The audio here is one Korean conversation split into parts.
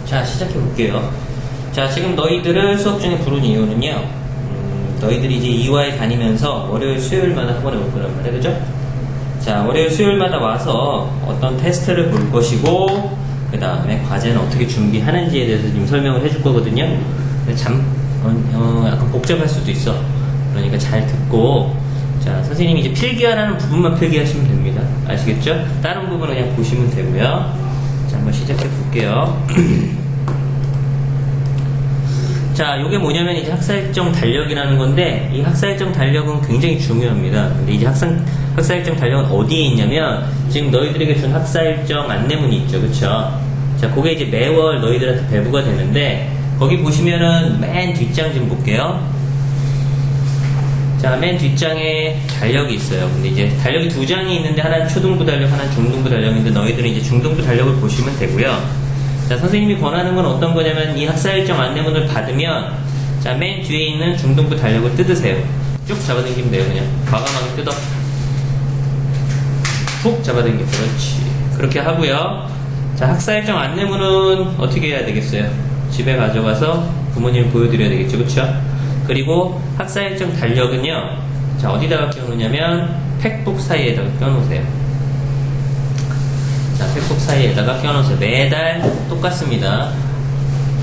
자, 시작해 볼게요. 자, 지금 너희들을 수업 중에 부른 이유는요, 너희들이 이제 EY 다니면서 월요일, 수요일마다 학원에 올 거란 말이야, 그죠? 자, 월요일, 수요일마다 와서 어떤 테스트를 볼 것이고, 그 다음에 과제는 어떻게 준비하는지에 대해서 지금 설명을 해줄 거거든요. 근데 약간 복잡할 수도 있어. 그러니까 잘 듣고, 자, 선생님이 이제 필기하라는 부분만 필기하시면 됩니다. 아시겠죠? 다른 부분은 그냥 보시면 되고요. 자, 한번 시작해 볼게요. 자, 요게 뭐냐면 이제 학사일정 달력이라는 건데, 이 학사일정 달력은 굉장히 중요합니다. 근데 이제 학사일정 달력은 어디에 있냐면, 지금 너희들에게 준 학사일정 안내문이 있죠. 그쵸? 자, 그게 이제 매월 너희들한테 배부가 되는데, 거기 보시면은 맨 뒷장 좀 볼게요. 자, 맨 뒷장에 달력이 있어요. 근데 이제 달력이 두 장이 있는데, 하나는 초등부 달력, 하나는 중등부 달력인데, 너희들은 이제 중등부 달력을 보시면 되고요. 자, 선생님이 권하는 건 어떤 거냐면, 이 학사일정 안내문을 받으면, 자, 맨 뒤에 있는 중등부 달력을 뜯으세요. 쭉 잡아당기면 돼요, 그냥. 과감하게 뜯어. 푹 잡아당겨. 그렇지. 그렇게 하고요. 자, 학사일정 안내문은 어떻게 해야 되겠어요? 집에 가져가서 부모님 보여드려야 되겠죠, 그쵸? 그리고 학사일정 달력은요, 자, 어디다가 껴놓냐면 팩북 사이에다가 껴놓으세요. 자, 팩북 사이에다가 껴놓으세요. 매달 똑같습니다.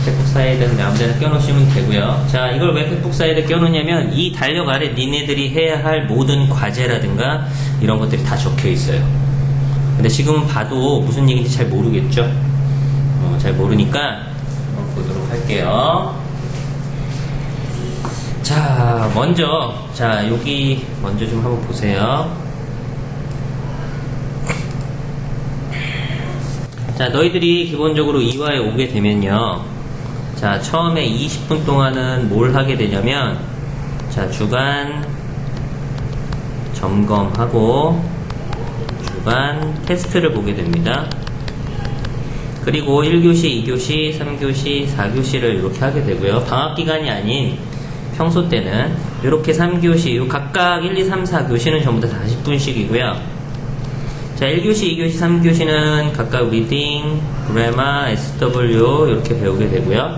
팩북 사이에다 그냥 아무데나 껴놓으시면 되고요. 자, 이걸 왜 팩북 사이에다 껴놓냐면, 이 달력 아래 니네들이 해야 할 모든 과제라든가 이런 것들이 다 적혀 있어요. 근데 지금 봐도 무슨 얘기인지 잘 모르겠죠? 잘 모르니까 보도록 할게요. 자, 여기 먼저 좀 한번 보세요. 자, 너희들이 기본적으로 EY에 오게 되면요. 자, 처음에 20분 동안은 뭘 하게 되냐면, 자, 주간 점검하고, 주간 테스트를 보게 됩니다. 그리고 1교시, 2교시, 3교시, 4교시를 이렇게 하게 되고요. 방학기간이 아닌 평소 때는 이렇게 3교시, 각각 1, 2, 3, 4교시는 전부 다 40분씩이고요. 자, 1교시, 2교시, 3교시는 각각 리딩, 그래마, SW 이렇게 배우게 되고요.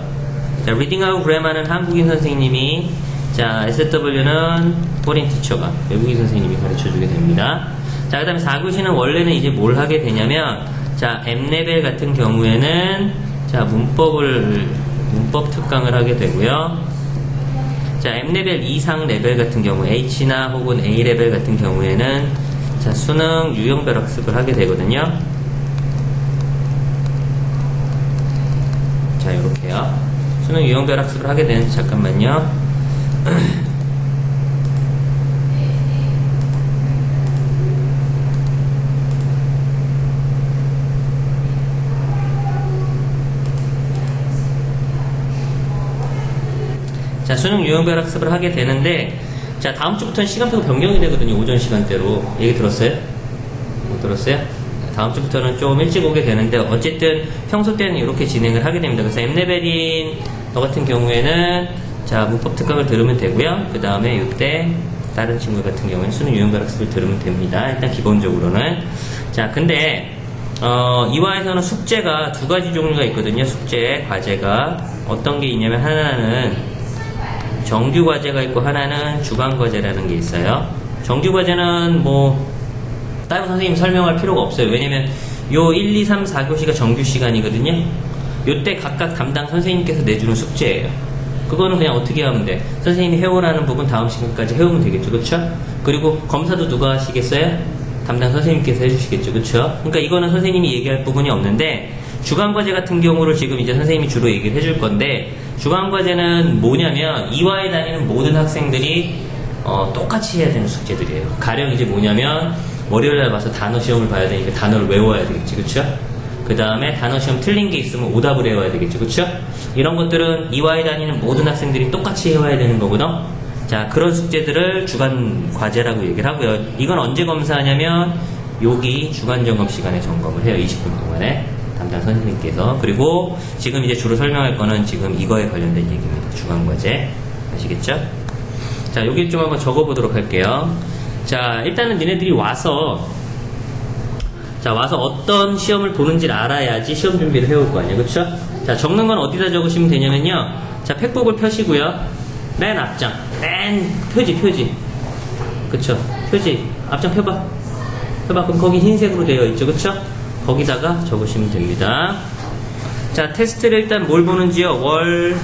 자, 리딩하고 그래마는 한국인 선생님이, 자, SW는 포린 티처가, 외국인 선생님이 가르쳐주게 됩니다. 자, 그 다음에 4교시는 원래는 이제 뭘 하게 되냐면, 자, M레벨 같은 경우에는, 자, 문법 특강을 하게 되고요. 자, M레벨 이상 레벨 같은 경우, H나 혹은 A레벨 같은 경우에는, 자, 수능 유형별 학습을 하게 되거든요. 자, 요렇게요. 수능 유형별 학습을 하게 되는데, 잠깐만요. 자, 수능 유형별 학습을 하게 되는데, 자, 다음 주부터는 시간표가 변경이 되거든요. 오전 시간대로. 얘기 들었어요? 못 들었어요? 다음 주부터는 좀 일찍 오게 되는데, 어쨌든 평소 때는 이렇게 진행을 하게 됩니다. 그래서 M레벨인 너 같은 경우에는, 자, 문법 특강을 들으면 되고요. 그 다음에 이때 다른 친구 같은 경우에는 수능 유형별 학습을 들으면 됩니다. 일단 기본적으로는. 자, 근데 이화에서는 숙제가 두 가지 종류가 있거든요. 숙제, 과제가. 어떤 게 있냐면, 하나는 정규 과제가 있고, 하나는 주간 과제라는 게 있어요. 정규 과제는 따로 선생님 설명할 필요가 없어요. 왜냐면 요 1, 2, 3, 4교시가 정규 시간이거든요. 요때 각각 담당 선생님께서 내주는 숙제예요. 그거는 그냥 어떻게 하면 돼? 선생님이 해오라는 부분 다음 시간까지 해오면 되겠죠. 그쵸? 그리고 검사도 누가 하시겠어요? 담당 선생님께서 해주시겠죠. 그쵸? 그러니까 이거는 선생님이 얘기할 부분이 없는데, 주간 과제 같은 경우를 지금 이제 선생님이 주로 얘기를 해줄 건데, 주간 과제는 뭐냐면, 이화에 다니는 모든 학생들이 똑같이 해야 되는 숙제들이에요. 가령 이제 뭐냐면, 월요일날 와서 단어 시험을 봐야 되니까 단어를 외워야 되겠지. 그쵸? 그 다음에 단어 시험 틀린 게 있으면 오답을 외워야 되겠죠. 그쵸? 이런 것들은 이화에 다니는 모든 학생들이 똑같이 해와야 되는 거거든. 자, 그런 숙제들을 주간 과제라고 얘기를 하고요. 이건 언제 검사하냐면, 여기 주간 점검 시간에 점검을 해요. 20분 동안에 담당 선생님께서. 그리고 지금 이제 주로 설명할 거는 지금 이거에 관련된 얘기입니다. 주간 과제. 아시겠죠? 자, 여기 좀 한번 적어보도록 할게요. 자, 일단은 니네들이 와서 자, 와서 어떤 시험을 보는지를 알아야지 시험 준비를 해올 거 아니에요. 그쵸? 자, 적는 건 어디다 적으시면 되냐면요. 자, 팩북을 펴시고요. 맨 앞장. 맨 표지. 그쵸? 표지. 앞장 펴봐. 그럼 거기 흰색으로 되어 있죠. 그쵸? 거기다가 적으시면 됩니다. 자, 테스트를 일단 뭘 보는지요? 월,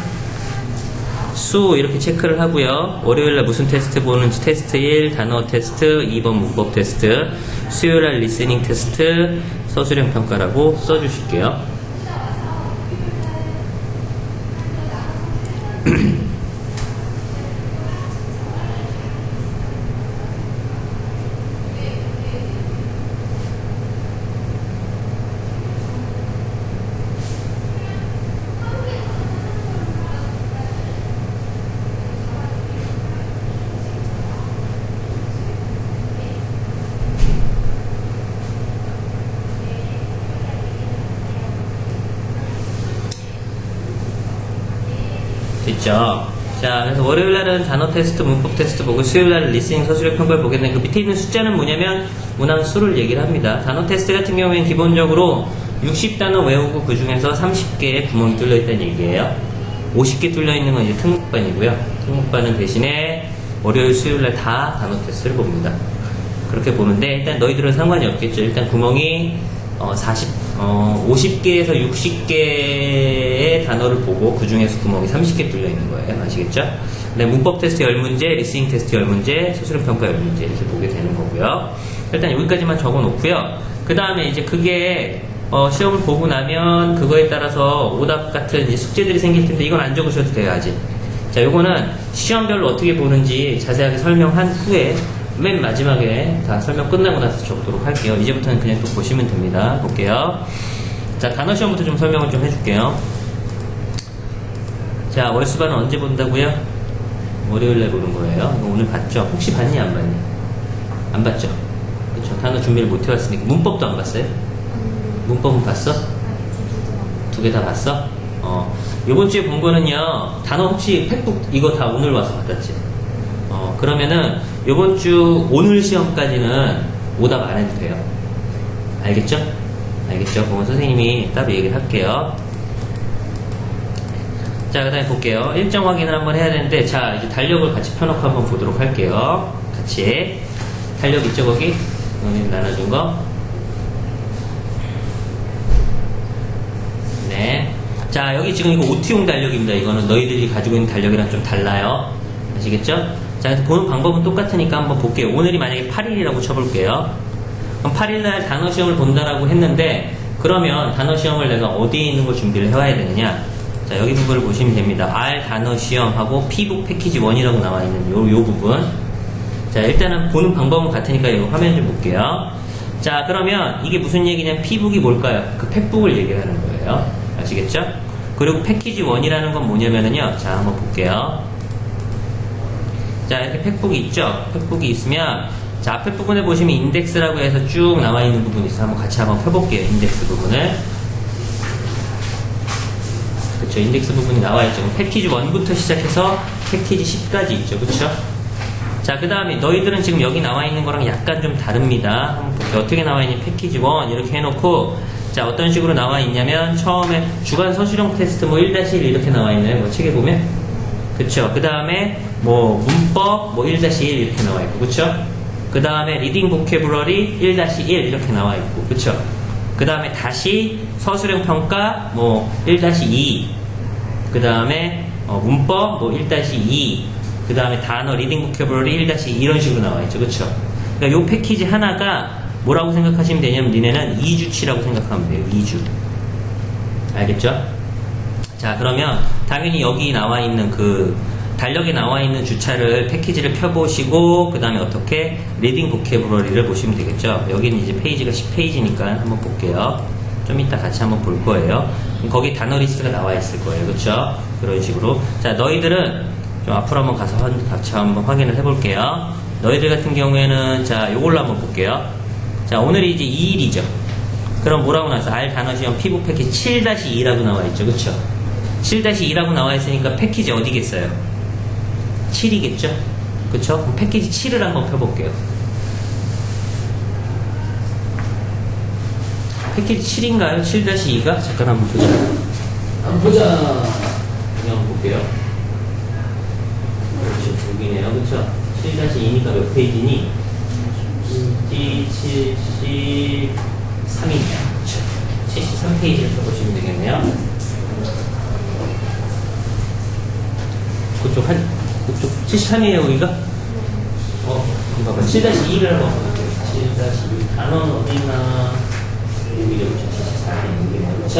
수 이렇게 체크를 하고요. 월요일날 무슨 테스트 보는지 테스트 1, 단어 테스트, 2번 문법 테스트, 수요일날 리스닝 테스트, 서술형 평가라고 써주실게요. 됐죠? 자, 그래서 월요일날은 단어 테스트, 문법 테스트 보고 수요일날은 리스닝, 서술형 평가를 보겠는데 그 밑에 있는 숫자는 뭐냐면 문항수를 얘기를 합니다. 단어 테스트 같은 경우에는 기본적으로 60단어 외우고 그 중에서 30개의 구멍이 뚫려 있다는 얘기예요. 50개 뚫려 있는 건 이제 특목반이고요. 특목반은 대신에 월요일, 수요일날 다 단어 테스트를 봅니다. 그렇게 보는데 일단 너희들은 상관이 없겠죠. 일단 구멍이 50개에서 60개의 단어를 보고 그 중에서 구멍이 30개 뚫려 있는 거예요. 아시겠죠? 네, 문법 테스트 10문제, 리스닝 테스트 10문제, 서술형 평가 10문제 이렇게 보게 되는 거고요. 일단 여기까지만 적어 놓고요. 그 다음에 이제 그게 시험을 보고 나면 그거에 따라서 오답 같은 이제 숙제들이 생길 텐데 이건 안 적으셔도 돼요, 아직. 자, 요거는 시험별로 어떻게 보는지 자세하게 설명한 후에 맨 마지막에 다 설명 끝나고 나서 적도록 할게요. 이제부터는 그냥 또 보시면 됩니다. 볼게요. 자, 단어 시험부터 좀 설명을 좀 해줄게요. 자, 월수반은 언제 본다고요? 월요일날 보는 거예요. 이거 오늘 봤죠? 혹시 봤니 안 봤니? 안 봤죠? 그쵸? 단어 준비를 못 해왔으니까. 문법도 안 봤어요? 문법은 봤어? 두 개 다 봤어? 요번 주에 본 거는요, 단어 혹시 팩북 이거 다 오늘 와서 받았지? 그러면은 요번 주 오늘 시험까지는 오답 안 해도 돼요. 알겠죠? 알겠죠? 그건 선생님이 따로 얘기를 할게요. 자, 그 다음에 볼게요. 일정 확인을 한번 해야 되는데, 자, 이제 달력을 같이 펴놓고 한번 보도록 할게요. 같이. 달력 있죠, 거기? 나눠준 거. 네. 자, 여기 지금 이거 OT용 달력입니다. 이거는 너희들이 가지고 있는 달력이랑 좀 달라요. 아시겠죠? 자, 그래서 보는 방법은 똑같으니까 한번 볼게요. 오늘이 만약에 8일이라고 쳐볼게요. 그럼 8일날 단어 시험을 본다라고 했는데, 그러면 단어 시험을 내가 어디에 있는 걸 준비를 해와야 되느냐? 자, 여기 부분을 보시면 됩니다. R 단어 시험하고 P북 패키지 1이라고 나와 있는 요 부분. 자, 일단은 보는 방법은 같으니까 이 화면 좀 볼게요. 자, 그러면 이게 무슨 얘기냐면 P북이 뭘까요? 그 팩북을 얘기를 하는 거예요. 아시겠죠? 그리고 패키지 1이라는 건 뭐냐면은요. 자, 한번 볼게요. 자, 이렇게 팩북이 있죠? 팩북이 있으면, 자, 앞에 부분에 보시면 인덱스라고 해서 쭉 나와 있는 부분이 있어요. 한번 같이 한번 펴볼게요. 인덱스 부분을. 그쵸, 인덱스 부분이 나와 있죠. 패키지 1부터 시작해서 패키지 10까지 있죠. 그쵸? 자, 그 다음에 너희들은 지금 여기 나와 있는 거랑 약간 좀 다릅니다. 한번 볼게요. 어떻게 나와 있니? 패키지 1 이렇게 해놓고, 자, 어떤 식으로 나와 있냐면, 처음에 주간 서술형 테스트 뭐 1-1 이렇게 나와 있나요? 뭐 책에 보면? 그쵸. 그 다음에 뭐 문법 뭐 1-1 이렇게 나와 있고, 그쵸? 그 다음에 리딩 보캐블러리 1-1 이렇게 나와 있고, 그쵸? 그 다음에 다시 서술형 평가 뭐 1-2, 그 다음에 문법 뭐 1-2, 그 다음에 단어 리딩 보캐블러리 1-2 이런 식으로 나와 있죠, 그쵸? 그러니까 요 패키지 하나가 뭐라고 생각하시면 되냐면 니네는 2주치라고 생각하면 돼요. 2주. 알겠죠? 자, 그러면 당연히 여기 나와 있는 그 달력에 나와 있는 주차를 패키지를 펴보시고 그 다음에 어떻게 리딩 보캐블러리를 보시면 되겠죠. 여기는 이제 페이지가 10페이지니까 한번 볼게요. 좀 이따 같이 한번 볼 거예요. 그럼 거기 단어 리스트가 나와 있을 거예요. 그쵸? 그런 식으로. 자, 너희들은 좀 앞으로 한번 가서 같이 한번 확인을 해볼게요. 너희들 같은 경우에는 자, 요걸로 한번 볼게요. 자, 오늘이 이제 2일이죠. 그럼 뭐라고 나왔어? R 단어 시험 피부 패키지 7-2라고 나와 있죠. 그쵸? 7-2라고 나와 있으니까 패키지 어디겠어요? 7이겠죠? 그쵸? 그럼 패키지 7을 한번 펴볼게요. 패키지 7인가요? 7-2가? 잠깐 한번 보자. 한번 보자. 한번 볼게요. 그렇죠. 여기네요. 그쵸? 7-2니까 몇 페이지니? 73이네요. 그쵸? 73페이지를 펴보시면 되겠네요. 그쪽 73이에요, 여기가? 이거 봐봐. 7-2를 한번 볼게요. 7-2. 단어는 어디나? 여기죠, 74는 여기네요. 그쵸?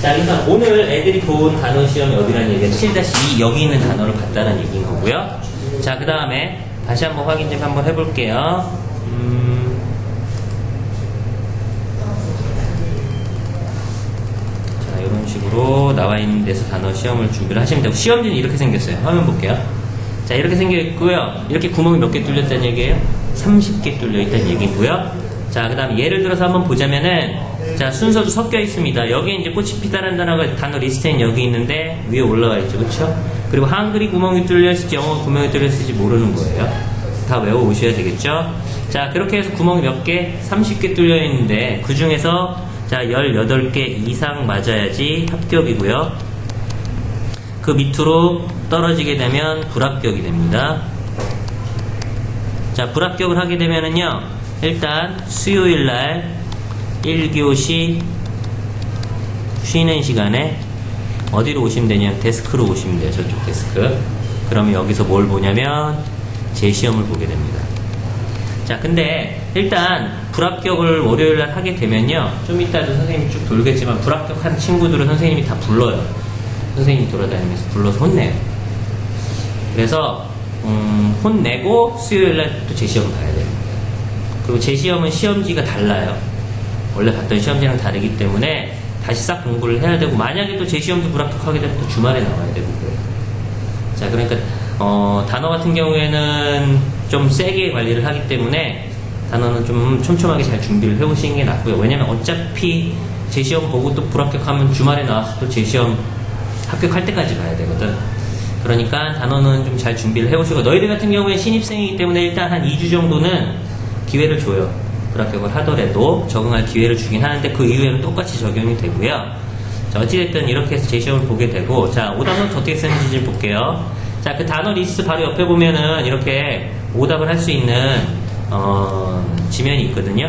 자, 그러니까 오늘 애들이 본 단어 시험이 어디라는 얘기야? 7-2 여기 있는 단어를 봤다는 얘기인 거고요. 자, 그 다음에 다시 한번 확인 좀 한번 해볼게요. 자, 이런 식으로 나와 있는 데서 단어 시험을 준비를 하시면 되고, 시험지는 이렇게 생겼어요. 화면 볼게요. 자, 이렇게 생겼고요. 이렇게 구멍이 몇 개 뚫렸다는 얘기예요? 30개 뚫려 있다는 얘기고요. 자, 그 다음에 예를 들어서 한번 보자면은, 자, 순서도 섞여 있습니다. 여기에 이제 꽃이 피다라는 단어 리스트엔 여기 있는데, 위에 올라와 있죠. 그쵸? 그리고 한글이 구멍이 뚫려있을지, 영어가 구멍이 뚫려있을지 모르는 거예요. 다 외워오셔야 되겠죠? 자, 그렇게 해서 구멍이 몇 개? 30개 뚫려 있는데, 그 중에서, 자, 18개 이상 맞아야지 합격이고요. 그 밑으로 떨어지게 되면 불합격이 됩니다. 자, 불합격을 하게 되면은요, 일단 수요일날 1교시 쉬는 시간에 어디로 오시면 되냐면 데스크로 오시면 돼요. 저쪽 데스크. 그러면 여기서 뭘 보냐면 제 시험을 보게 됩니다. 자, 근데 일단 불합격을 월요일날 하게 되면요, 좀 이따도 선생님이 쭉 돌겠지만 불합격한 친구들은 선생님이 다 불러요. 선생님이 돌아다니면서 불러서 혼내요. 그래서 혼내고 수요일날 또 제 시험을 봐야 돼요. 그리고 제 시험은 시험지가 달라요. 원래 봤던 시험지랑 다르기 때문에 다시 싹 공부를 해야 되고, 만약에 또 제 시험도 불합격하게 되면 또 주말에 나와야 되고 그래요. 자, 그러니까 단어 같은 경우에는 좀 세게 관리를 하기 때문에 단어는 좀 촘촘하게 잘 준비를 해오시는 게 낫고요. 왜냐면 어차피 제 시험 보고 또 불합격하면 주말에 나와서 또 제 시험 합격할 때까지 봐야 되거든. 그러니까 단어는 좀 잘 준비를 해오시고, 너희들 같은 경우에 신입생이기 때문에 일단 한 2주 정도는 기회를 줘요. 불합격을 하더라도 적응할 기회를 주긴 하는데, 그 이후에는 똑같이 적용이 되고요. 자, 어찌됐든 이렇게 해서 제 시험을 보게 되고, 자, 오답노트 어떻게 쓰는지 좀 볼게요. 자, 그 단어 리스트 바로 옆에 보면은 이렇게 오답을 할 수 있는 지면이 있거든요.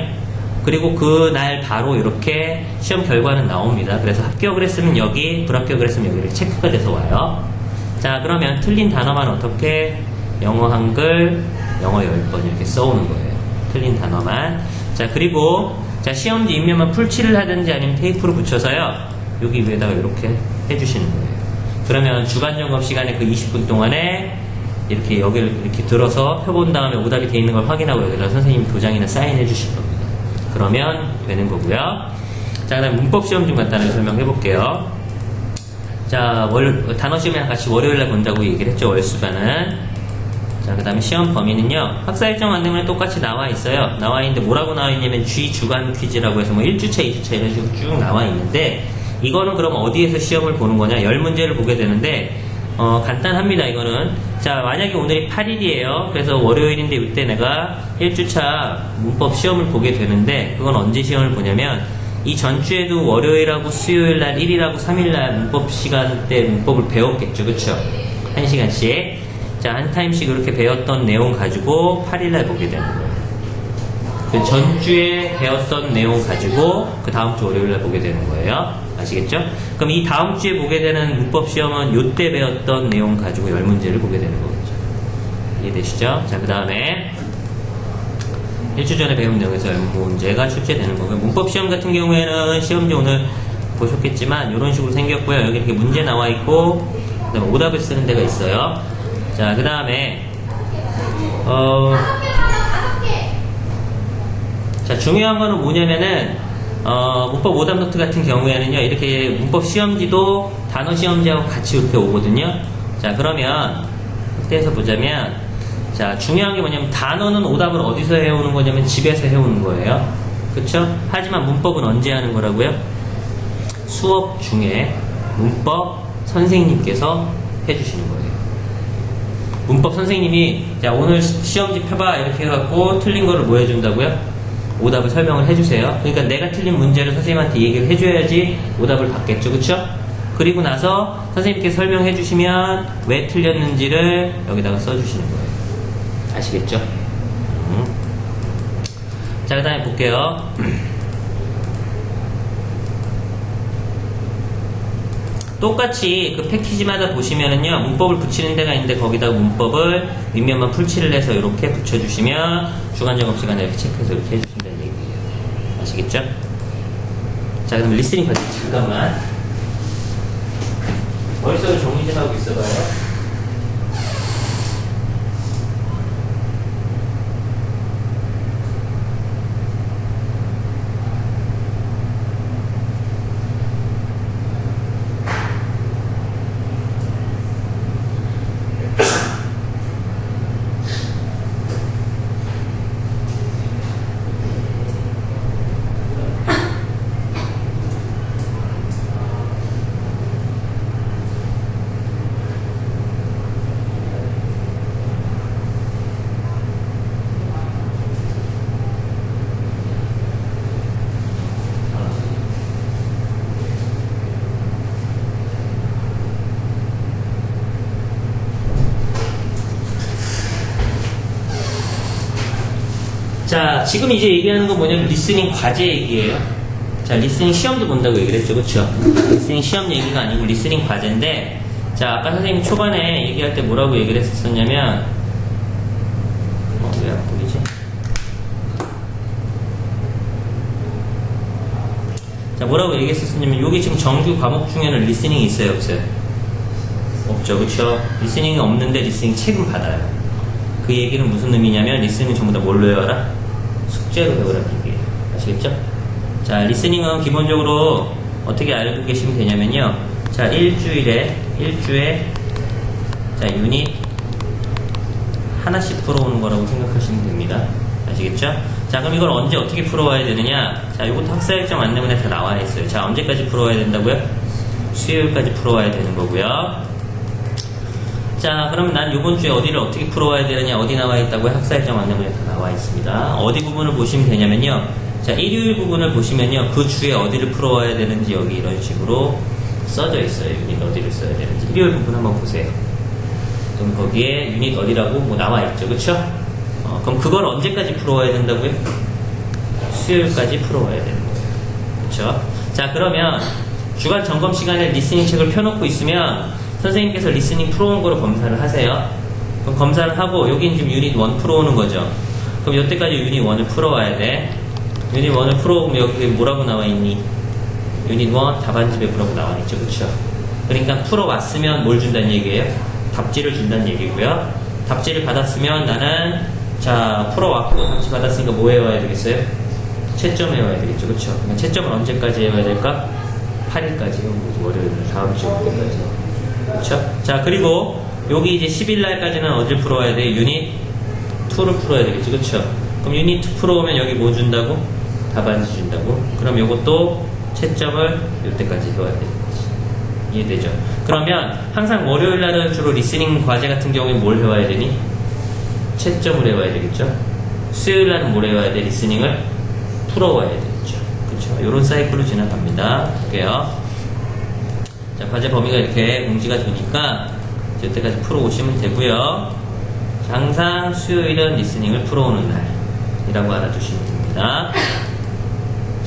그리고 그 날 바로 이렇게 시험 결과는 나옵니다. 그래서 합격을 했으면 여기, 불합격을 했으면 여기 이렇게 체크가 돼서 와요. 자, 그러면 틀린 단어만 어떻게 영어 한글, 영어 10번 이렇게 써오는 거예요. 틀린 단어만. 자, 그리고 자, 시험지 입면만 풀칠을 하든지 아니면 테이프로 붙여서요, 여기 위에다가 이렇게 해주시는 거예요. 그러면 주간 점검 시간에 그 20분 동안에 이렇게 여기를 이렇게 들어서 펴본 다음에 오답이 돼 있는 걸 확인하고 여기다 선생님 도장이나 사인해 주실 겁니다. 그러면 되는 거고요. 자, 그 다음에 문법 시험 좀 간단하게 설명해 볼게요. 자, 단어 시험이랑 같이 월요일날 본다고 얘기를 했죠, 월수반은. 자, 그 다음에 시험 범위는요, 학사 일정 안내문에 똑같이 나와 있어요. 나와 있는데 뭐라고 나와 있냐면 G 주간 퀴즈라고 해서 뭐 1주차, 2주차 이런 식으로 쭉 나와 있는데, 이거는 그럼 어디에서 시험을 보는 거냐? 10문제를 보게 되는데, 간단합니다, 이거는. 자, 만약에 오늘이 8일이에요. 그래서 월요일인데 이때 내가 1주차 문법 시험을 보게 되는데, 그건 언제 시험을 보냐면, 이 전주에도 월요일하고 수요일날, 1일하고 3일날 문법 시간대 문법을 배웠겠죠. 그쵸? 1시간씩. 자, 한 타임씩 이렇게 배웠던 내용 가지고 8일날 보게 되는 거예요. 그 전주에 배웠던 내용 가지고 그 다음 주 월요일날 보게 되는 거예요. 아시겠죠? 그럼 이 다음 주에 보게 되는 문법 시험은 요때 배웠던 내용 가지고 10문제를 보게 되는 거겠죠. 이해되시죠? 자, 그 다음에 1주 전에 배운 내용에서 10문제가 출제되는 거고요. 문법 시험 같은 경우에는 시험지 오늘 보셨겠지만 이런 식으로 생겼고요. 여기 이렇게 문제 나와 있고, 그 다음에 오답을 쓰는 데가 있어요. 자, 그 다음에 자, 중요한 거는 뭐냐면은 문법 오답 노트 같은 경우에는요, 이렇게 문법 시험지도 단어 시험지하고 같이 이렇게 오거든요. 자, 그러면 그때에서 보자면, 자, 중요한 게 뭐냐면 단어는 오답을 어디서 해오는 거냐면 집에서 해오는 거예요. 그쵸? 하지만 문법은 언제 하는 거라고요? 수업 중에 문법 선생님께서 해주시는 거예요. 문법 선생님이, 자, 오늘 시험지 펴봐 이렇게 해갖고 틀린 거를 뭐 해준다고요? 오답을 설명을 해주세요. 그러니까 내가 틀린 문제를 선생님한테 얘기를 해줘야지 오답을 받겠죠. 그쵸? 그리고 나서 선생님께 설명해 주시면 왜 틀렸는지를 여기다가 써주시는 거예요. 아시겠죠? 자, 그 다음에 볼게요. 똑같이 그 패키지마다 보시면은요, 문법을 붙이는 데가 있는데 거기다가 문법을 윗면만 풀칠을 해서 이렇게 붙여주시면 주간 작업 시간에 이렇게 체크해서 이렇게 해주신다는 얘기예요. 아시겠죠? 자, 그럼 리스닝 과제 잠깐만. 머릿속에 정리 좀 하고 있어봐요. 자, 지금 이제 얘기하는 건 뭐냐면 리스닝 과제 얘기예요. 자, 리스닝 시험도 본다고 얘기를 했죠. 그쵸? 리스닝 시험 얘기가 아니고 리스닝 과제인데, 자, 아까 선생님이 초반에 얘기할 때 뭐라고 얘기를 했었냐면, 왜 안 보이지? 자, 뭐라고 얘기했었냐면, 여기 지금 정규 과목 중에는 리스닝이 있어요, 없어요? 없죠, 그쵸? 리스닝이 없는데 리스닝 책은 받아요. 그 얘기는 무슨 의미냐면, 리스닝 전부 다 뭘로 외워라? 숙제로 배우라는 얘기예요. 아시겠죠? 자, 리스닝은 기본적으로 어떻게 알고 계시면 되냐면요. 자, 일주에, 자, 유닛 하나씩 풀어오는 거라고 생각하시면 됩니다. 아시겠죠? 자, 그럼 이걸 언제 어떻게 풀어와야 되느냐? 자, 이것도 학사 일정 안내문에 다 나와 있어요. 자, 언제까지 풀어와야 된다고요? 수요일까지 풀어와야 되는 거고요. 자, 그럼 난 이번 주에 어디를 어떻게 풀어와야 되느냐, 어디 나와 있다고요? 학사 일정 안내문에 다 나와 있습니다. 어디 부분을 보시면 되냐면요. 자, 일요일 부분을 보시면요. 그 주에 어디를 풀어와야 되는지 여기 이런 식으로 써져 있어요. 유닛 어디를 써야 되는지. 일요일 부분 한번 보세요. 그럼 거기에 유닛 어디라고 뭐 나와 있죠. 그쵸? 그럼 그걸 언제까지 풀어와야 된다고요? 수요일까지 풀어와야 되는 거예요. 그쵸? 자, 그러면 주간 점검 시간에 리스닝 책을 펴놓고 있으면 선생님께서 리스닝 풀어온 거로 검사를 하세요. 그럼 검사를 하고 여기는 지금 유닛 1 풀어오는 거죠. 그럼 이때까지 유닛 1을 풀어와야 돼. 유닛 1을 풀어오면 여기 뭐라고 나와 있니? 유닛 1 답안지 배부라고 나와 있죠. 그쵸? 그러니까 풀어왔으면 뭘 준다는 얘기예요? 답지를 준다는 얘기고요. 답지를 받았으면 나는 자, 풀어왔고 답지 받았으니까 뭐 해와야 되겠어요? 채점 해와야 되겠죠. 그쵸? 그러니까 채점을 언제까지 해와야 될까? 8일까지요. 월요일 다음 주 때까지. 그쵸? 자, 그리고 여기 이제 10일날까지는 어딜 풀어와야 돼? 유닛 2를 풀어야 되겠죠. 그쵸? 그럼 유닛 2 풀어오면 여기 뭐 준다고? 답안지 준다고? 그럼 요것도 채점을 이때까지 해와야 되는 거지. 이해되죠? 그러면 항상 월요일날은 주로 리스닝 과제 같은 경우에 뭘 해와야 되니? 채점을 해와야 되겠죠? 수요일날은 뭘 해와야 돼? 리스닝을 풀어와야 되겠죠. 그쵸? 요런 사이클로 지나갑니다. 볼게요. 자, 과제 범위가 이렇게 공지가 되니까 이때까지 풀어오시면 되고요. 항상 수요일은 리스닝을 풀어오는 날이라고 알아두시면 됩니다.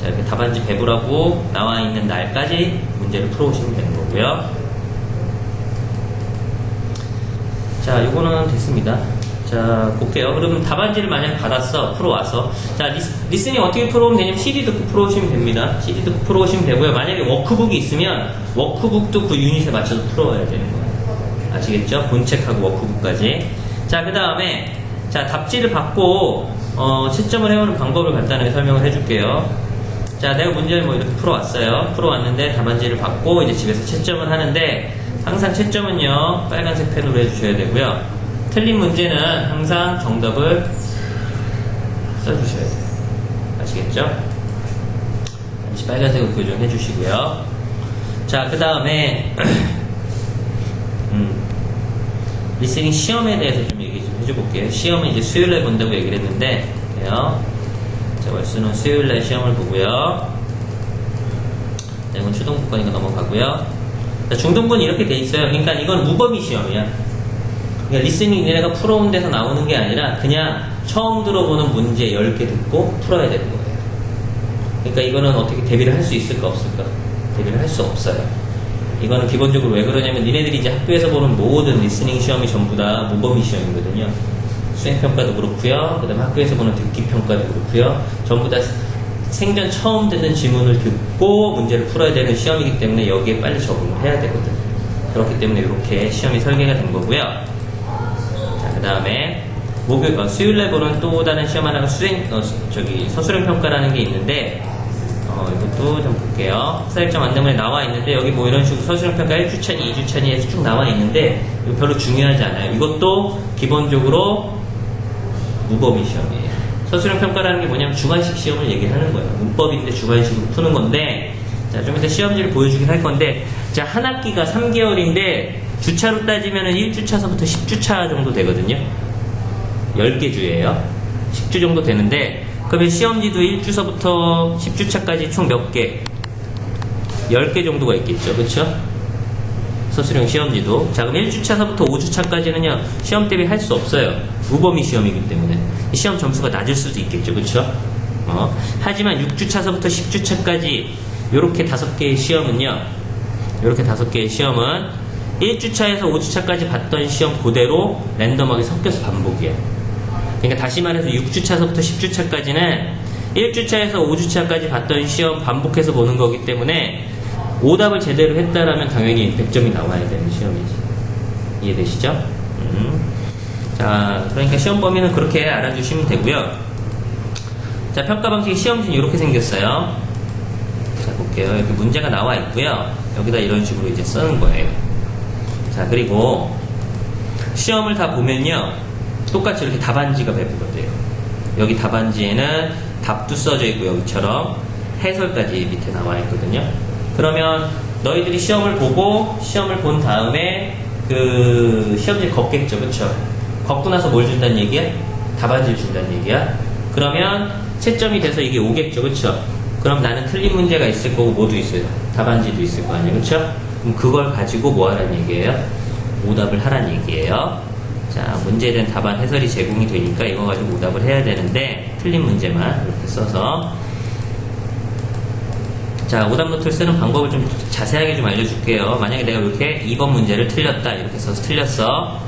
자, 이렇게 답안지 배부라고 나와 있는 날까지 문제를 풀어오시면 되는 거고요. 자, 요거는 됐습니다. 자, 볼게요. 그러면 답안지를 만약에 받았어. 풀어와서. 자, 리스닝 어떻게 풀어오면 되냐면 CD 듣고 풀어오시면 됩니다. CD 듣고 풀어오시면 되고요. 만약에 워크북이 있으면 워크북도 그 유닛에 맞춰서 풀어와야 되는 거예요. 아시겠죠? 본책하고 워크북까지. 자, 그 다음에 자, 답지를 받고 채점을 해오는 방법을 간단하게 설명을 해줄게요. 자, 내가 문제를 뭐 이렇게 풀어왔어요. 풀어왔는데 답안지를 받고 이제 집에서 채점을 하는데 항상 채점은요 빨간색 펜으로 해주셔야 되고요. 틀린 문제는 항상 정답을 써주셔야 돼요. 아시겠죠? 다시 빨간색으로 교정해 주시고요. 자, 그 다음에 리스닝 시험에 대해서 좀 얘기 좀 해줘볼게요. 시험은 이제 수요일에 본다고 얘기를 했는데, 자, 월수는 수요일날 시험을 보고요. 자, 이건 추동부권이니까 넘어가고요. 자, 중등부는 이렇게 돼 있어요. 그러니까 이건 무범위 시험이야. 그러니까 리스닝 얘네가 풀어온 데서 나오는 게 아니라 그냥 처음 들어보는 문제 10개 듣고 풀어야 되는 거예요. 그러니까 이거는 어떻게 대비를 할 수 있을까 없을까? 대비를 할 수 없어요. 이거는 기본적으로 왜 그러냐면 니네들이 이제 학교에서 보는 모든 리스닝 시험이 전부 다 무범위 시험이거든요. 수행평가도 그렇고요. 그 다음에 학교에서 보는 듣기평가도 그렇고요. 전부 다 생전 처음 듣는 지문을 듣고 문제를 풀어야 되는 시험이기 때문에 여기에 빨리 적응을 해야 되거든요. 그렇기 때문에 이렇게 시험이 설계가 된 거고요. 자, 그 다음에 수요일날 보는 또 다른 시험 하나가 서술형 평가라는 게 있는데, 이것도 좀 볼게요. 학사일정 안내문에 나와 있는데, 여기 뭐 이런 식으로 서술형 평가 1주차니, 2주차니 해서 쭉 나와 있는데, 이거 별로 중요하지 않아요. 이것도 기본적으로 무범위 시험이에요. 서술형 평가라는 게 뭐냐면 주관식 시험을 얘기하는 거예요. 문법인데 주관식으로 푸는 건데, 자, 좀 이따 시험지를 보여주긴 할 건데, 자, 한 학기가 3개월인데, 주차로 따지면은 1주차서부터 10주차 정도 되거든요. 10개 주예요. 10주 정도 되는데, 그러면 시험지도 1주서부터 10주차까지 총 몇 개? 10개 정도가 있겠죠. 그쵸? 서술형 시험지도. 자, 그럼 1주차서부터 5주차까지는요, 시험 대비 할 수 없어요. 무범위 시험이기 때문에. 시험 점수가 낮을 수도 있겠죠. 그쵸? 하지만 6주차서부터 10주차까지, 요렇게 5개의 시험은요, 요렇게 5개의 시험은 1주차에서 5주차까지 봤던 시험 그대로 랜덤하게 섞여서 반복이에요. 그러니까 다시 말해서 6주차서부터 10주차까지는 1주차에서 5주차까지 봤던 시험 반복해서 보는 거기 때문에 오답을 제대로 했다라면 당연히 100점이 나와야 되는 시험이지. 이해되시죠? 자, 그러니까 시험 범위는 그렇게 알아주시면 되고요. 자, 평가 방식이 시험지는 이렇게 생겼어요. 자, 볼게요. 여기 문제가 나와 있고요. 여기다 이런 식으로 이제 쓰는 거예요. 자, 그리고 시험을 다 보면요, 똑같이 이렇게 답안지가 배부가 돼요. 여기 답안지에는 답도 써져 있고 여기처럼 해설까지 밑에 나와 있거든요. 그러면 너희들이 시험을 보고 시험을 본 다음에 그 시험지를 걷겠죠. 그쵸? 걷고 나서 뭘 준다는 얘기야? 답안지를 준다는 얘기야. 그러면 채점이 돼서 이게 오겠죠. 그쵸? 그럼 나는 틀린 문제가 있을 거고 뭐도 있어요? 답안지도 있을 거 아니에요. 그쵸? 그럼 그걸 가지고 뭐 하라는 얘기예요? 오답을 하라는 얘기예요. 자, 문제에 대한 답안 해설이 제공이 되니까 이거 가지고 오답을 해야 되는데, 틀린 문제만 이렇게 써서. 자, 오답 노트를 쓰는 방법을 좀 자세하게 좀 알려줄게요. 만약에 내가 이렇게 2번 문제를 틀렸다, 이렇게 써서 틀렸어.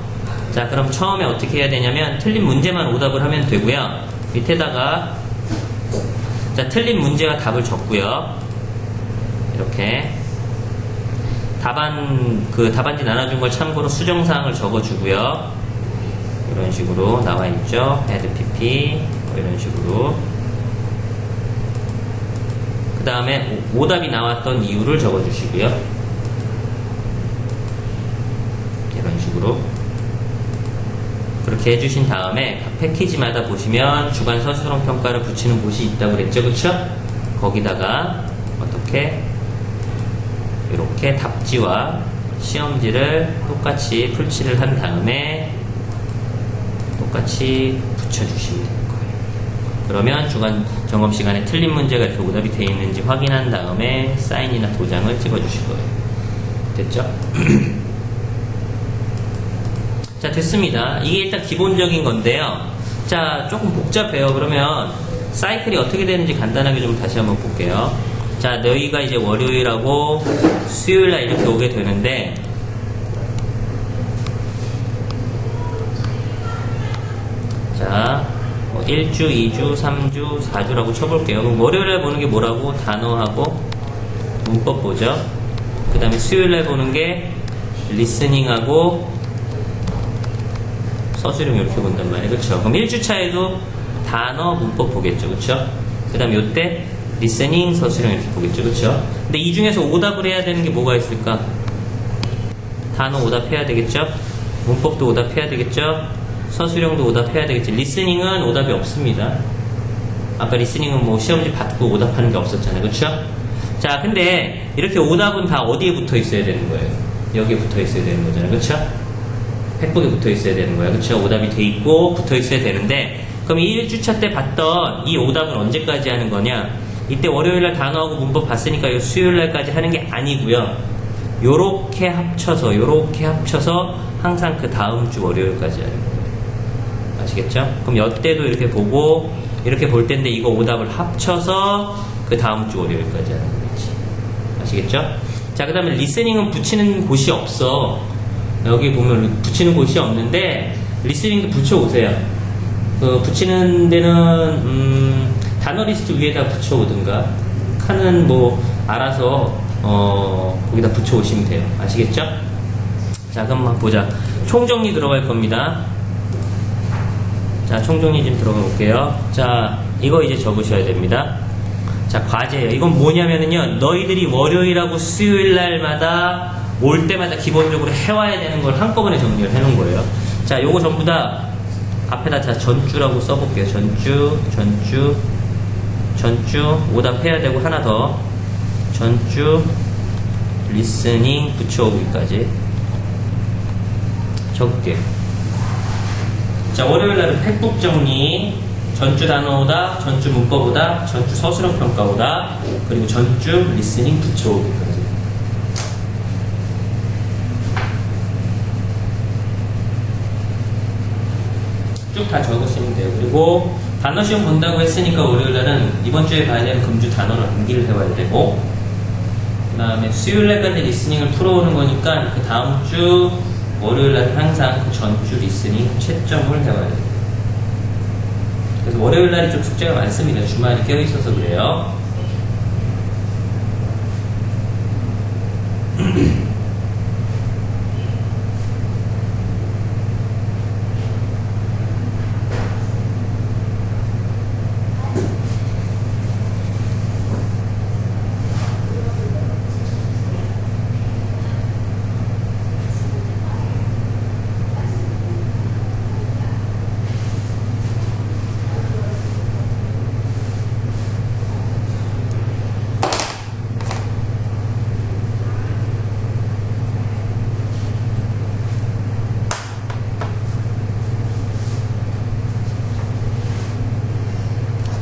자, 그럼 처음에 어떻게 해야 되냐면, 틀린 문제만 오답을 하면 되고요. 밑에다가, 자, 틀린 문제와 답을 적고요. 이렇게. 답안지 나눠준 걸 참고로 수정사항을 적어주고요. 이런 식으로 나와 있죠. add pp 뭐 이런 식으로. 그 다음에 오답이 나왔던 이유를 적어주시고요. 이런 식으로 그렇게 해주신 다음에 각 패키지마다 보시면 주간 서술형 평가를 붙이는 곳이 있다고 그랬죠. 그쵸? 거기다가 어떻게 이렇게 답지와 시험지를 똑같이 풀칠을 한 다음에 똑같이 붙여주시면 되는 거예요. 그러면 주간 점검 시간에 틀린 문제가 이렇게 오답이 되어 있는지 확인한 다음에 사인이나 도장을 찍어주실 거예요. 됐죠? 자, 됐습니다. 이게 일단 기본적인 건데요. 자, 조금 복잡해요. 그러면 사이클이 어떻게 되는지 간단하게 좀 다시 한번 볼게요. 자, 너희가 이제 월요일하고 수요일날 이렇게 오게 되는데, 자, 뭐 1주, 2주, 3주, 4주라고 쳐볼게요. 그럼 월요일날 보는 게 뭐라고? 단어하고 문법 보죠. 그 다음에 수요일날 보는 게 리스닝하고 서술형 이렇게 본단 말이에요. 그쵸? 그럼 1주차에도 단어, 문법 보겠죠. 그쵸? 그 다음에 요때 리스닝, 서술형 이렇게 보겠죠. 그쵸? 근데 이 중에서 오답을 해야 되는 게 뭐가 있을까? 단어 오답해야 되겠죠? 문법도 오답해야 되겠죠? 서술형도 오답해야 되겠지. 리스닝은 오답이 없습니다. 아까 리스닝은 뭐 시험지 받고 오답하는 게 없었잖아요. 그쵸? 자, 근데 이렇게 오답은 다 어디에 붙어 있어야 되는 거예요? 여기에 붙어 있어야 되는 거잖아요. 그쵸? 팩북에 붙어 있어야 되는 거예요. 그쵸? 오답이 돼 있고 붙어 있어야 되는데, 그럼 이 1주차 때 봤던 이 오답은 언제까지 하는 거냐? 이때 월요일날 단어하고 문법 봤으니까 이 수요일날까지 하는 게 아니고요. 요렇게 합쳐서 항상 그 다음 주 월요일까지 하는 거예요. 아시겠죠? 그럼 여태도 이렇게 보고 이렇게 볼 텐데 이거 오답을 합쳐서 그 다음 주 월요일까지 하는 거겠지. 아시겠죠? 자, 그 다음에 리스닝은 붙이는 곳이 없어. 여기 보면 붙이는 곳이 없는데 리스닝도 붙여오세요. 그 붙이는 데는 단어 리스트 위에다 붙여오든가 칸은 뭐 알아서 거기다 붙여오시면 돼요. 아시겠죠? 자, 그럼 한번 보자. 총정리 들어갈 겁니다. 자, 총정리 좀 들어가 볼게요. 자, 이거 이제 적으셔야 됩니다. 자, 과제예요. 이건 뭐냐면은요, 너희들이 월요일하고 수요일 날마다 올 때마다 기본적으로 해와야 되는 걸 한꺼번에 정리를 해놓은 거예요. 자, 요거 전부 다 앞에다 자 전주라고 써볼게요. 전주 오답해야 되고 하나 더 전주 리스닝 붙여오기까지 적을게요. 자, 월요일날은 팩북 정리, 전주 단어 오답, 전주 문법 오답, 전주 서술형 평가 오답, 그리고 전주 리스닝 붙여오기까지. 쭉 다 적으시면 돼요. 그리고 단어 시험 본다고 했으니까 월요일날은 이번 주에 봐야 되는 금주 단어를 암기를 해봐야 되고, 그 다음에 수요일날까지 리스닝을 풀어오는 거니까 그 다음 주 월요일날은 항상 그 전주 리스닝 채점을 해봐야 돼요. 그래서 월요일날이 좀 숙제가 많습니다. 주말이 껴있어서 그래요.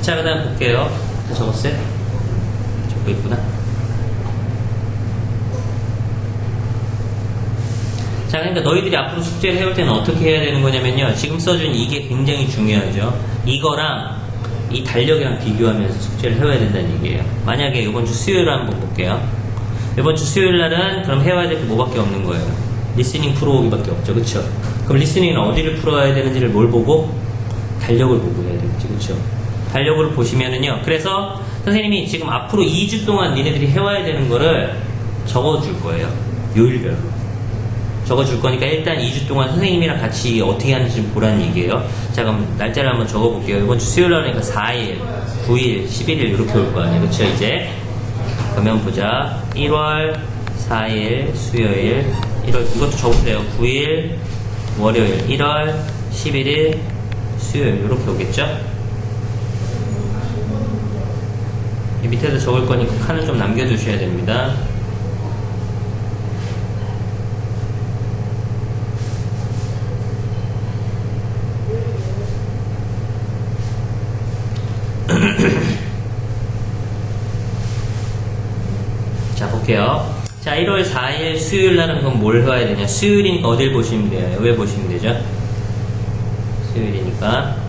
자, 그 다음 볼게요. 다 적었어요? 적고 있구나. 자, 그러니까 너희들이 앞으로 숙제를 해올 때는 어떻게 해야 되는 거냐면요. 지금 써준 이게 굉장히 중요하죠. 이거랑 이 달력이랑 비교하면서 숙제를 해와야 된다는 얘기예요. 만약에 이번 주 수요일 한번 볼게요. 이번 주 수요일 날은 그럼 해와야 될 게 뭐밖에 없는 거예요. 리스닝 풀어오기밖에 없죠. 그쵸? 그럼 리스닝은 어디를 풀어야 되는지를 뭘 보고? 달력을 보고 해야 되겠지. 그쵸? 달력을 보시면은요. 그래서 선생님이 지금 앞으로 2주 동안 니네들이 해와야 되는 거를 적어줄 거예요. 요일별로. 적어줄 거니까 일단 2주 동안 선생님이랑 같이 어떻게 하는지 좀 보라는 얘기예요. 자, 그럼 날짜를 한번 적어볼게요. 이번 주 수요일 날이니까 4일, 9일, 11일 이렇게 올 거 아니에요. 그쵸, 이제? 그러면 보자. 1월 4일 수요일, 1월, 이것도 적으세요. 9일 월요일, 1월 11일 수요일 이렇게 오겠죠? 밑에도 적을 거니까 칸을 좀 남겨두셔야 됩니다. 자, 볼게요. 자, 1월 4일 수요일 날은 그럼 뭘 해야 되냐? 수요일이니까 어딜 보시면 돼요? 왜 보시면 되죠? 수요일이니까.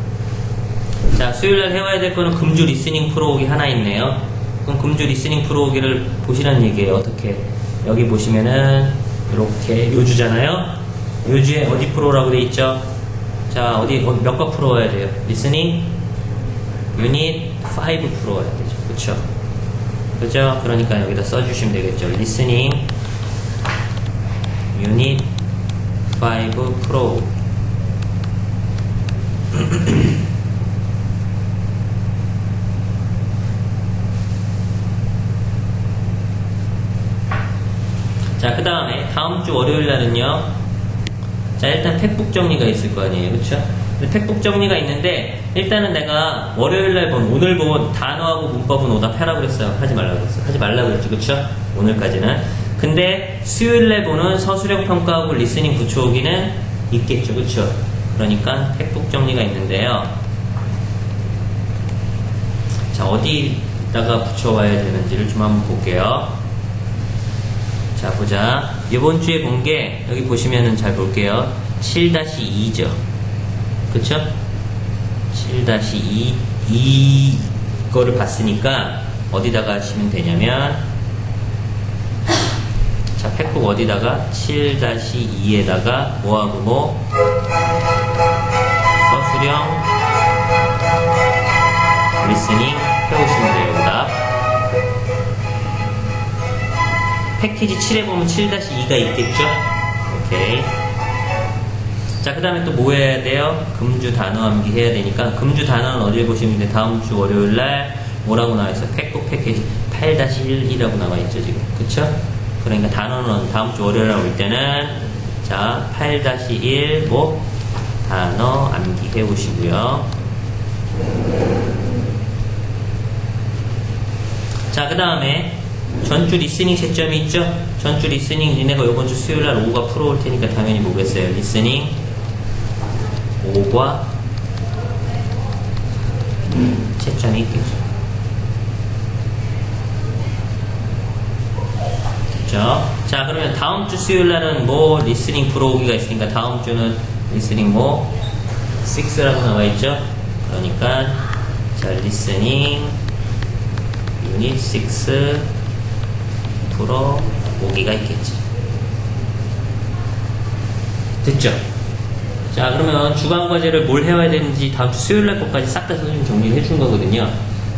자, 수요일날 해와야 될 거는 금주 리스닝 풀어오기 하나 있네요. 그럼 금주 리스닝 풀어오기를 보시라는 얘기예요. 어떻게? 여기 보시면은 이렇게 요주잖아요. 요주에 어디 풀어오라고 돼 있죠? 자, 어디 몇 거 풀어와야 돼요? 리스닝 유닛 5 풀어와야 되죠. 그쵸? 그죠? 그러니까 여기다 써주시면 되겠죠. 리스닝 유닛 5 풀어오기. 자, 그 다음에 다음 주 월요일 날은요. 자, 일단 팩북 정리가 있을 거 아니에요. 그쵸? 팩북 정리가 있는데 일단은 내가 월요일 날 본, 오늘 본 단어하고 문법은 오답하라고 그랬어요. 하지 말라고 그랬어요. 하지 말라고 그랬죠. 그쵸? 오늘까지는. 근데 수요일 날 보는 서술형 평가하고 리스닝 붙여오기는 있겠죠. 그쵸? 그러니까 팩북 정리가 있는데요. 자, 어디다가 붙여와야 되는지를 좀 한번 볼게요. 자, 보자. 이번 주에 본 게, 여기 보시면은 잘 볼게요. 7-2죠. 그쵸? 7-2, 이거를 봤으니까, 어디다가 하시면 되냐면, 자, 팩북 어디다가? 7-2에다가, 뭐하고 뭐? 서술형, 리스닝 해오시면 돼요, 오답. 패키지 7에 보면 7-2가 있겠죠? 오케이. 자, 그 다음에 또 뭐 해야 돼요? 금주 단어 암기 해야 되니까, 금주 단어는 어딜 보시면 돼? 다음 주 월요일날 뭐라고 나와있어요? 팩북 패키지 8-1이라고 나와있죠, 지금. 그쵸? 그러니까 단어는 다음 주 월요일날 올 때는, 자, 8-1, 뭐, 단어 암기 해오시고요. 자, 그 다음에 전주 리스닝 채점이 있죠? 전주 리스닝 니네가 이번 주 수요일날 오후가 풀어올 테니까 당연히 뭐겠어요? 리스닝 5과 채점이 있겠죠. 그렇죠? 자, 그러면 다음 주 수요일날은 뭐 리스닝 풀어오기가 있으니까 다음 주는 리스닝 뭐 6라고 나와있죠? 그러니까 자, 리스닝 유닛 6 풀어오기가 있겠지. 됐죠? 자, 그러면 주간 과제를 뭘 해와야 되는지 다음 주 수요일날 것까지 싹 다 선생님이 정리를 해준 거거든요.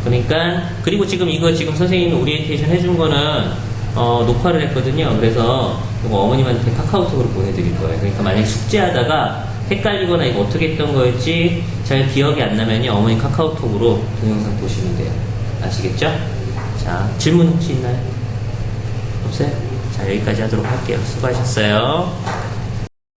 그러니까, 그리고 지금 이거 지금 선생님이 오리엔테이션 해준 거는, 녹화를 했거든요. 그래서 이거 어머님한테 카카오톡으로 보내드릴 거예요. 그러니까 만약에 숙제하다가 헷갈리거나 이거 어떻게 했던 거였지 잘 기억이 안 나면요. 어머니 카카오톡으로 동영상 보시면 돼요. 아시겠죠? 자, 질문 혹시 있나요? 없어요? 자, 여기까지 하도록 할게요. 수고하셨어요.